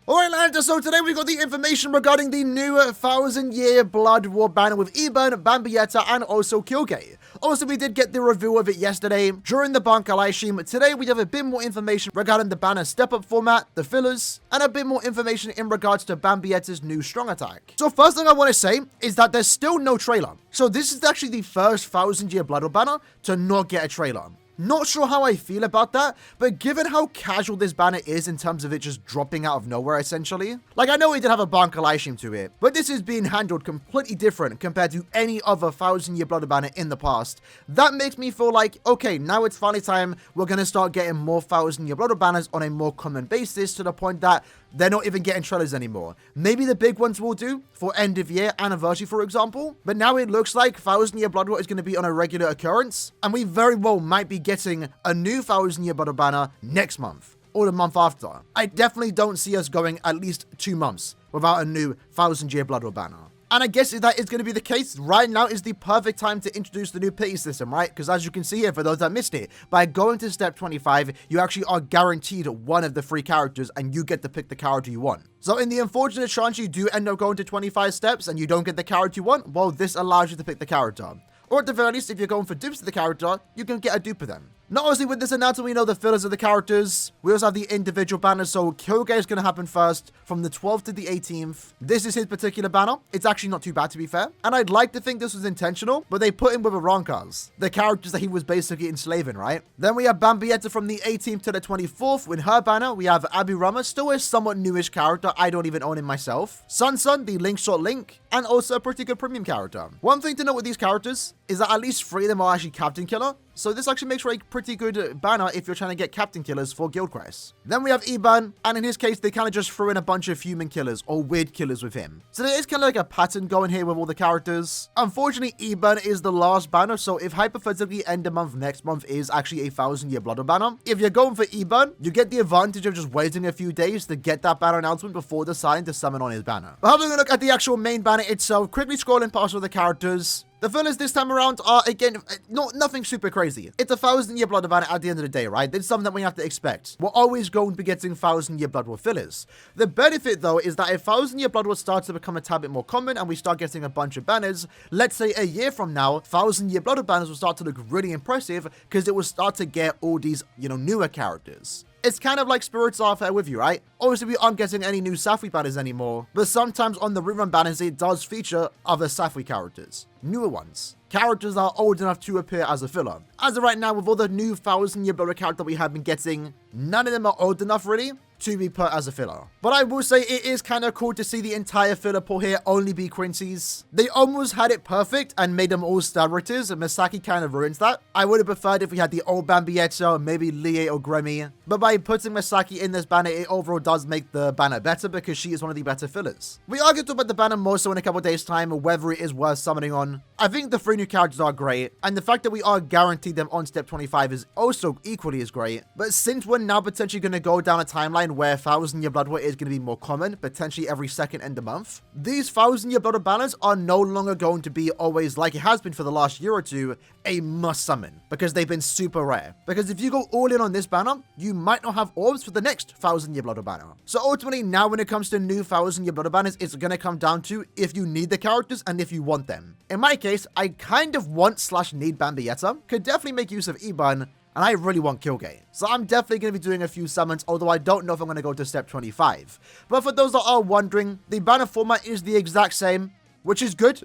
Alright lads, so today we got the information regarding the new 1000-year Blood War banner with Iban, Bambietta, and also Kyogre. Also, we did get the review of it yesterday during the Bankai live stream. Today, we have a bit more information regarding the banner step-up format, the fillers, and a bit more information in regards to Bambietta's new strong attack. So first thing I want to say is that there's still no trailer. So this is actually the first 1000-year Blood War banner to not get a trailer. Not sure how I feel about that, but given how casual this banner is in terms of it just dropping out of nowhere, essentially. Like, I know we did have a Bankai live stream to it, but this is being handled completely different compared to any other 1000-year Blood banner in the past. That makes me feel like, okay, now it's finally time we're going to start getting more 1000-year Blood banners on a more common basis, to the point that they're not even getting trailers anymore. Maybe the big ones will do for end of year anniversary, for example, but now it looks like 1000-year Blood War is going to be on a regular occurrence, and we very well might be getting a new 1000-year Blood War banner next month or the month after. I definitely don't see us going at least 2 months without a new 1000-year Blood War banner. And I guess if that is going to be the case, right now is the perfect time to introduce the new pity system, right? Because as you can see here, for those that missed it, by going to step 25, you actually are guaranteed one of the 3 characters and you get to pick the character you want. So in the unfortunate chance you do end up going to 25 steps and you don't get the character you want, well, this allows you to pick the character. Or at the very least, if you're going for dupes of the character, you can get a dupe of them. Not only with this announcement, we know the fillers of the characters. We also have the individual banners. So Kyogre is going to happen first from the 12th to the 18th. This is his particular banner. It's actually not too bad, to be fair. And I'd like to think this was intentional, but they put him with Aaroniero, the characters that he was basically enslaving, right? Then we have Bambietta from the 18th to the 24th. With her banner, we have Aaroniero, still a somewhat newish character. I don't even own him myself. Sun, the Link Shot Link, and also a pretty good premium character. One thing to note with these characters is that at least 3 of them are actually Captain Killer. So this actually makes for a pretty good banner if you're trying to get Captain Killers for Guild Quest. Then we have Iban, and in his case, they kind of just threw in a bunch of human killers or weird killers with him. So there is kind of like a pattern going here with all the characters. Unfortunately, Iban is the last banner, so if hypothetically end of month next month is actually a 1000-year Blood War banner, if you're going for Iban, you get the advantage of just waiting a few days to get that banner announcement before deciding to summon on his banner. But having a look at the actual main banner itself, quickly scrolling past all the characters, the fillers this time around are, again, nothing super crazy. It's a 1000-year Blood War banner at the end of the day, right? It's something that we have to expect. We're always going to be getting 1000-year Blood War fillers. The benefit, though, is that if 1000-year Blood War starts to become a tad bit more common and we start getting a bunch of banners, let's say a year from now, 1000-year Blood War banners will start to look really impressive because it will start to get all these, newer characters. It's kind of like Spirits are fair with you, right? Obviously, we aren't getting any new Safri banners anymore, but sometimes on the rerun banners, it does feature other Safri characters. Newer ones. Characters that are old enough to appear as a filler. As of right now, with all the new 1000-year Blood War characters we have been getting, none of them are old enough, really, to be put as a filler. But I will say it is kind of cool to see the entire filler pool here only be QUINCIES. They almost had it perfect and made them all Starrotters, and Misaki kind of ruins that. I would have preferred if we had the old Bambietta, maybe Lie or Gremmy. But by putting Misaki in this banner, it overall does make the banner better because she is one of the better fillers. We are going to talk about the banner more so in a couple of days' time, whether it is worth summoning on. I think the 3 new characters are great, and the fact that we are guaranteed them on step 25 is also equally as great. But since we're now potentially going to go down a timeline where 1000-year Blood War is going to be more common, potentially every second end of month, these 1000-year Blood War banners are no longer going to be always, like it has been for the last year or two, a must summon, because they've been super rare. Because if you go all in on this banner, you might not have orbs for the next 1000-year Blood War banner. So ultimately, now when it comes to new 1000-year Blood War banners, it's going to come down to if you need the characters and if you want them. In my case, I kind of want/need Bambietta, could definitely make use of Iban, and I really want Kyogre. So I'm definitely going to be doing a few summons, although I don't know if I'm going to go to step 25. But for those that are wondering, the banner format is the exact same, which is good.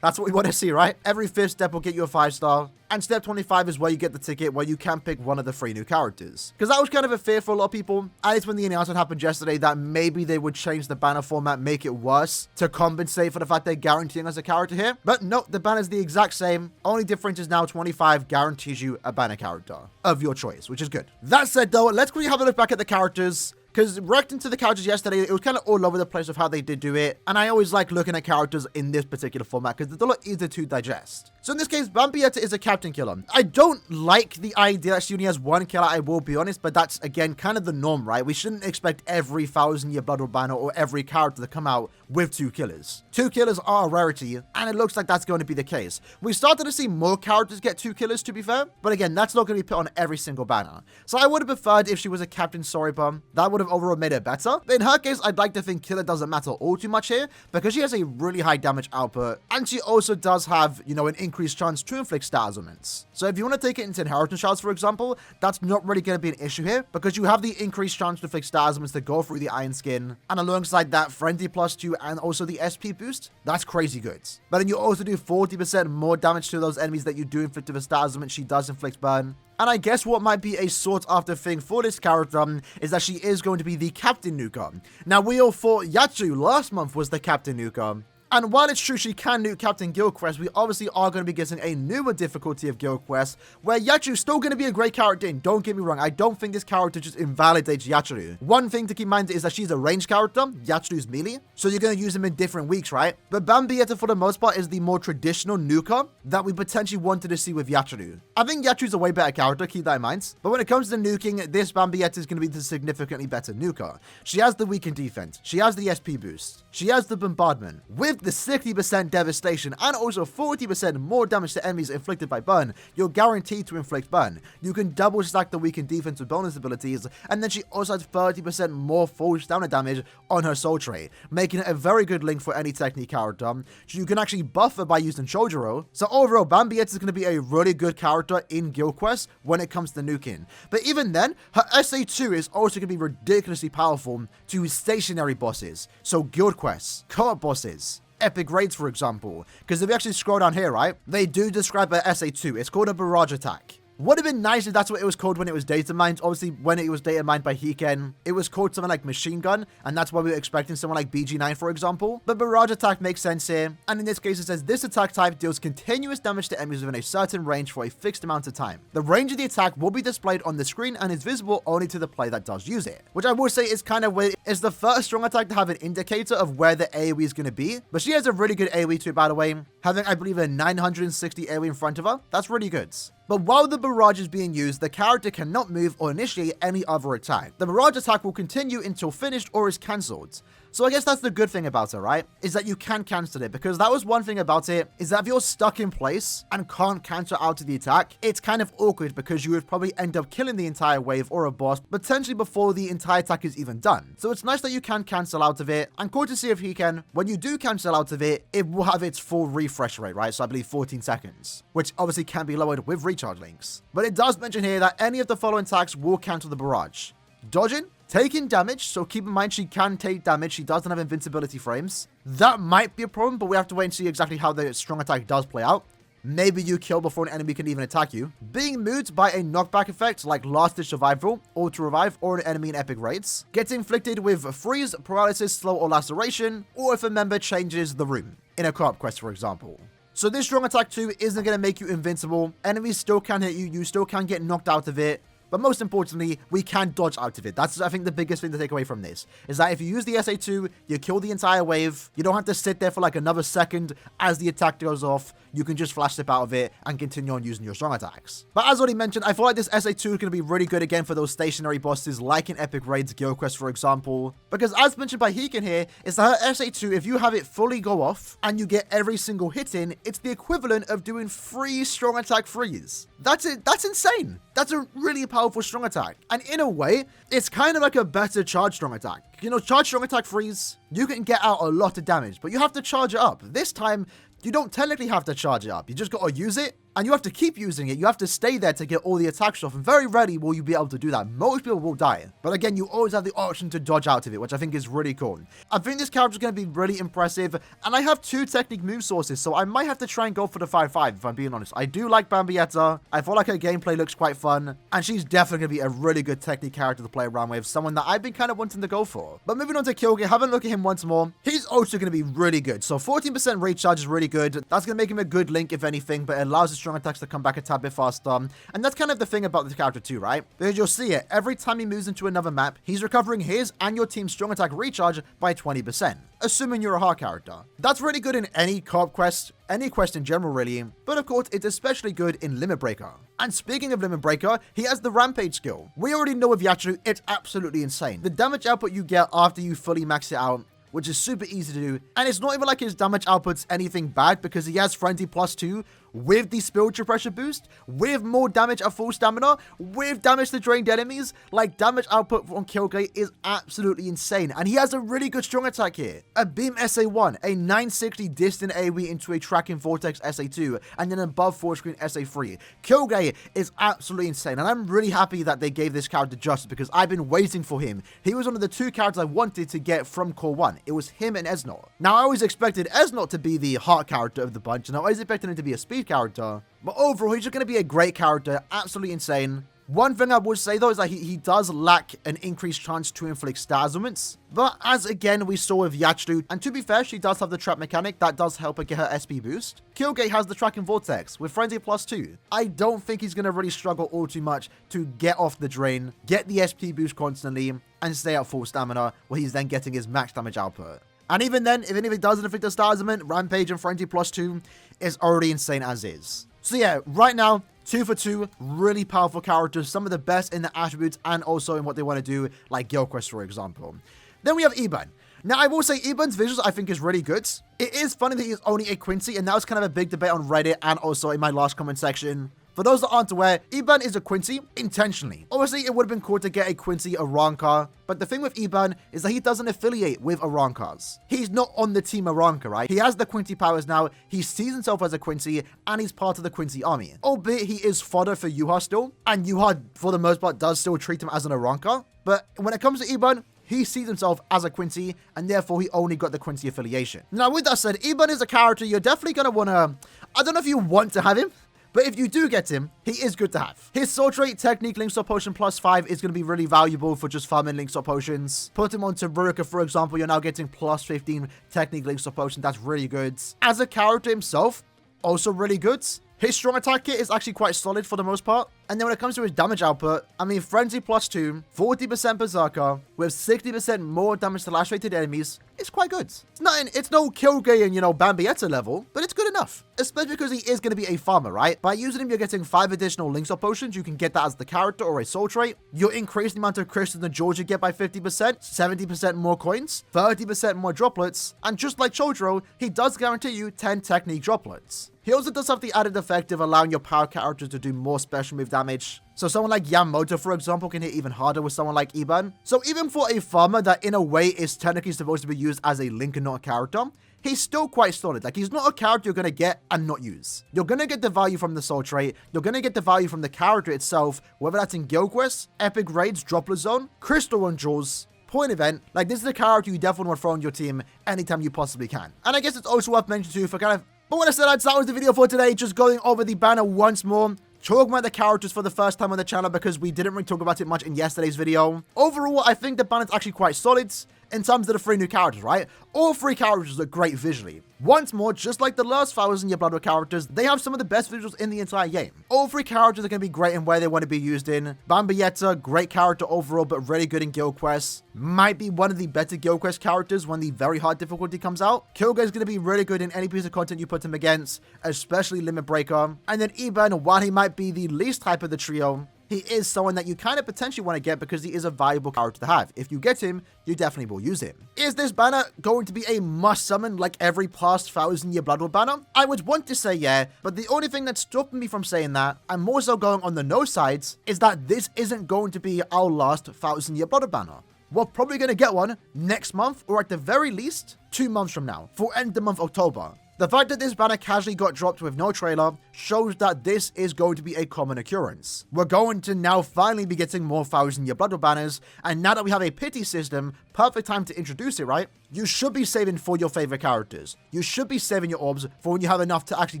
That's what we want to see, right? Every 5th step will get you a 5-star. And step 25 is where you get the ticket where you can pick one of the 3 new characters. Because that was kind of a fear for a lot of people. At least when the announcement happened yesterday that maybe they would change the banner format, make it worse to compensate for the fact they're guaranteeing us a character here. But no, the banner is the exact same. Only difference is now 25 guarantees you a banner character of your choice, which is good. That said though, let's quickly have a look back at the characters. Because reacting to the characters yesterday, it was kind of all over the place of how they did do it. And I always like looking at characters in this particular format because it's a lot easier to digest. So in this case, Bambietta is a Captain Killer. I don't like the idea that she only has 1 killer, I will be honest, but that's, again, kind of the norm, right? We shouldn't expect every 1000-year Blood War banner or every character to come out with 2 killers. 2 killers are a rarity, and it looks like that's going to be the case. We started to see more characters get 2 killers, to be fair, but again, that's not going to be put on every single banner. So I would have preferred if she was a Captain Sorry Bum. That would have have overall made it better. But in her case, I'd like to think Killer doesn't matter all too much here because she has a really high damage output and she also does have, you know, an increased chance to inflict stat ailments. So if you want to take it into inheritance shards, for example, that's not really going to be an issue here because you have the increased chance to inflict stat ailments to go through the Iron Skin, and alongside that, Frenzy +2 and also the SP boost. That's crazy good. But then you also do 40% more damage to those enemies that you do inflict with a stat ailment. She does inflict burn. And I guess what might be a sought after thing for this character is that she is going to be the Captain Nuker. Now, we all thought Yachu last month was the Captain Nuker. And while it's true she can nuke Captain Guild Quest, we obviously are going to be getting a newer difficulty of Guild Quest, where Yachu's still going to be a great character, and don't get me wrong, I don't think this character just invalidates Yachu. One thing to keep in mind is that she's a ranged character, Yachu's melee, so you're going to use him in different weeks, right? But Bambietta, for the most part, is the more traditional nuker that we potentially wanted to see with Yachu. I think Yachu's a way better character, keep that in mind. But when it comes to nuking, this Bambietta is going to be the significantly better nuker. She has the weakened defense, she has the SP boost, she has the bombardment, with the 60% devastation and also 40% more damage to enemies inflicted by burn. You're guaranteed to inflict burn. You can double stack the weakened defense with bonus abilities, and then she also has 30% more full stamina damage on her soul trait, making it a very good link for any technique character. So you can actually buff her by using Shojuro. So overall, Bambietta is going to be a really good character in Guild Quest when it comes to nuking. But even then, her SA2 is also going to be ridiculously powerful to stationary bosses. So Guild Quests, co-op bosses, epic raids, for example, because if you actually scroll down here, right, they do describe her SA2. It's called a barrage attack. Would have been nice if that's what it was called when it was data mined. Obviously, when it was data mined by Hiken, it was called something like machine gun, and that's why we were expecting someone like BG9, for example. But barrage attack makes sense here, and in this case, it says this attack type deals continuous damage to enemies within a certain range for a fixed amount of time. The range of the attack will be displayed on the screen and is visible only to the player that does use it, which I will say is kind of weird. It's the first strong attack to have an indicator of where the AoE is going to be, but she has a really good AoE too, by the way, having, I believe, a 960 AoE in front of her. That's really good. But while the barrage is being used, the character cannot move or initiate any other attack. The barrage attack will continue until finished or is cancelled. So I guess that's the good thing about it, right? Is that you can cancel it, because that was one thing about it, is that if you're stuck in place and can't cancel out of the attack, it's kind of awkward because you would probably end up killing the entire wave or a boss potentially before the entire attack is even done. So it's nice that you can cancel out of it, and cool to see if he can, when you do cancel out of it, it will have its full refresh rate, right? So I believe 14 seconds, which obviously can be lowered with recharge links. But it does mention here that any of the following attacks will cancel the barrage. Dodging, taking damage, so keep in mind she can take damage, she doesn't have invincibility frames. That might be a problem, but we have to wait and see exactly how the strong attack does play out. Maybe you kill before an enemy can even attack you. Being moved by a knockback effect like Last Ditch Survival, Auto Revive, or an enemy in epic raids. Gets inflicted with freeze, paralysis, slow, or laceration, or if a member changes the room, in a co-op quest, for example. So this strong attack too isn't going to make you invincible. Enemies still can hit you, you still can get knocked out of it. But most importantly, we can dodge out of it. That's, I think, the biggest thing to take away from this. Is that if you use the SA2, you kill the entire wave. You don't have to sit there for like another second as the attack goes off. You can just flash slip out of it and continue on using your strong attacks. But as already mentioned, I feel like this SA2 is going to be really good again for those stationary bosses like in Epic Raids, Guild Quest, for example. Because as mentioned by Hiken here, is that her SA2, if you have it fully go off and you get every single hit in, it's the equivalent of doing 3 strong attack freeze. That's it. That's insane. That's a really powerful strong attack. And in a way, it's kind of like a better charge strong attack. You know, charge strong attack freeze, you can get out a lot of damage, but you have to charge it up. This time, you don't technically have to charge it up. You just got to use it, and you have to keep using it. You have to stay there to get all the attacks off, and very rarely will you be able to do that. Most people will die. But again, you always have the option to dodge out of it, which I think is really cool. I think this character is going to be really impressive, and I have 2 technique move sources, so I might have to try and go for the 5-5, if I'm being honest. I do like Bambietta. I feel like her gameplay looks quite fun, and she's definitely going to be a really good technique character to play around with, someone that I've been kind of wanting to go for. But moving on to Kyoge, have a look at him once more. He's also going to be really good. So 14% recharge is really good. That's going to make him a good link, if anything, but it allows his strong attacks to come back a tad bit faster. And that's kind of the thing about the character too, right? Because you'll see it, every time he moves into another map, he's recovering his and your team's strong attack recharge by 20%, assuming you're a hard character. That's really good in any co-op quest, any quest in general really, but of course it's especially good in Limit Breaker. And speaking of Limit Breaker, he has the Rampage skill. We already know with Yachu, it's absolutely insane. The damage output you get after you fully max it out, which is super easy to do, and it's not even like his damage output's anything bad because he has Frenzy +2, with the spiritual pressure boost, with more damage at full stamina, with damage to drained enemies. Like, damage output on Kyogre is absolutely insane. And he has a really good strong attack here. A Beam SA1, a 960 distant AoE into a Tracking Vortex SA2, and then above 4-screen SA3. Kyogre is absolutely insane. And I'm really happy that they gave this character justice because I've been waiting for him. He was one of the two characters I wanted to get from Core 1. It was him and Esnot. Now, I always expected Esnot to be the heart character of the bunch, and I always expected him to be a speed character. But overall, he's just going to be a great character, absolutely insane. One thing I would say though is that he does lack an increased chance to inflict stat ailments. But as again we saw with Yachlu, and to be fair, she does have the trap mechanic that does help her get her SP boost. Kyogre has the Tracking Vortex with Frenzy +2. I don't think he's going to really struggle all too much to get off the drain, get the SP boost constantly, and stay at full stamina, where he's then getting his max damage output. And even then, even if it doesn't affect the stat ailment, Rampage and Frenzy +2 is already insane as is. So yeah, right now, 2 for 2, really powerful characters, some of the best in the attributes and also in what they want to do, like Gilquest, for example. Then we have Eban. Now, I will say Eban's visuals I think is really good. It is funny that he is only a Quincy, and that was kind of a big debate on Reddit and also in my last comment section. For those that aren't aware, Eban is a Quincy intentionally. Obviously, it would have been cool to get a Quincy Aranka, but the thing with Eban is that he doesn't affiliate with Arankas. He's not on the team Aranka, right? He has the Quincy powers now, he sees himself as a Quincy, and he's part of the Quincy army. Albeit he is fodder for Yuha still, and Yuha, for the most part, does still treat him as an Aranka. But when it comes to Eban, he sees himself as a Quincy, and therefore he only got the Quincy affiliation. Now, with that said, Eban is a character you're definitely going to want to... I don't know if you want to have him, but if you do get him, he is good to have. His Sword Trait, Technique, Link Swap Potion +5 is going to be really valuable for just farming Link Swap Potions. Put him onto Ruruka, for example, you're now getting +15 Technique, Link Swap Potion. That's really good. As a character himself, also really good. His strong attack kit is actually quite solid for the most part. And then when it comes to his damage output, I mean, Frenzy +2, 40% Berserker, with 60% more damage to lash rated enemies, it's quite good. It's no Kyogre and, Bambietta level, but it's good enough. Especially because he is going to be a farmer, right? By using him, you're getting 5 additional Link Swap Potions. You can get that as the character or a Soul Trait. You're increasing the amount of crystals and jewels you get by 50%, 70% more coins, 30% more droplets, and just like Chodro, he does guarantee you 10 Technique droplets. He also does have the added effect of allowing your power characters to do more special move damage. So someone like Yamamoto, for example, can hit even harder with someone like Eban. So even for a farmer that in a way is technically supposed to be used as a Link and not a character, he's still quite solid. Like, he's not a character you're going to get and not use. You're going to get the value from the Soul Trait. You're going to get the value from the character itself, whether that's in Guild Quest, Epic Raids, Droplet Zone, Crystal Run Jewels, Point Event. Like, this is a character you definitely want to throw on your team anytime you possibly can. And I guess it's also worth mentioning too, for kind of... But what I said, that was the video for today, just going over the banner once more. Talking about the characters for the first time on the channel because we didn't really talk about it much in yesterday's video. Overall, I think the banner's actually quite solid in terms of the 3 new characters, right? All 3 characters look great visually. Once more, just like the last 1,000 Year Blood War characters, they have some of the best visuals in the entire game. All 3 characters are going to be great in where they want to be used in. Bambietta, great character overall, but really good in Guild Quests. Might be one of the better Guild Quest characters when the very hard difficulty comes out. Kyogre is going to be really good in any piece of content you put him against, especially Limit Breaker. And then Eban, while he might be the least type of the trio, he is someone that you kind of potentially want to get because he is a valuable character to have. If you get him, you definitely will use him. Is this banner going to be a must summon like every past 1,000 Year Blood War banner? I would want to say yeah, but the only thing that's stopping me from saying that, and more so going on the no sides, is that this isn't going to be our last 1,000 Year Blood War banner. We're probably going to get one next month, or at the very least, 2 months from now, for end of the month October. The fact that this banner casually got dropped with no trailer shows that this is going to be a common occurrence. We're going to now finally be getting more 1,000 Year Blood War banners, and now that we have a pity system, perfect time to introduce it, right? You should be saving for your favorite characters. You should be saving your orbs for when you have enough to actually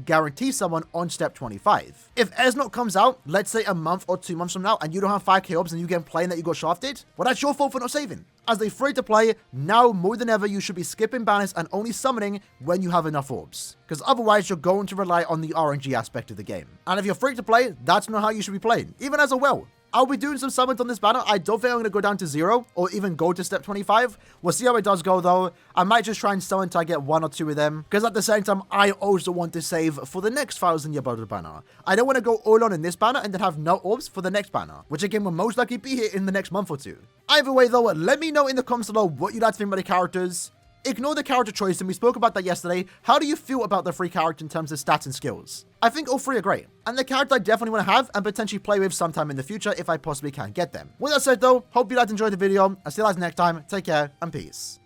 guarantee someone on step 25. If Esnot comes out, let's say a month or 2 months from now, and you don't have 5k orbs and you get playing that you got shafted, well, that's your fault for not saving. As a free-to-play, now more than ever, you should be skipping banners and only summoning when you have enough orbs. Because otherwise, you're going to rely on the RNG aspect of the game. And if you're free-to-play, that's not how you should be playing, even as a well. I'll be doing some summons on this banner. I don't think I'm going to go down to 0 or even go to step 25. We'll see how it does go though. I might just try and summon until I get 1 or 2 of them. Because at the same time, I also want to save for the next 1,000 Year Blood War banner. I don't want to go all on in this banner and then have no orbs for the next banner. Which again will most likely be here in the next month or 2. Either way though, let me know in the comments below what you'd like to think about the characters. ignore the character choice, and we spoke about that yesterday. How do you feel about the three characters in terms of stats and skills? I think all three are great, and the character I definitely want to have and potentially play with sometime in the future if I possibly can get them. With that said though, hope you guys enjoyed the video. I'll see you guys next time. Take care and peace.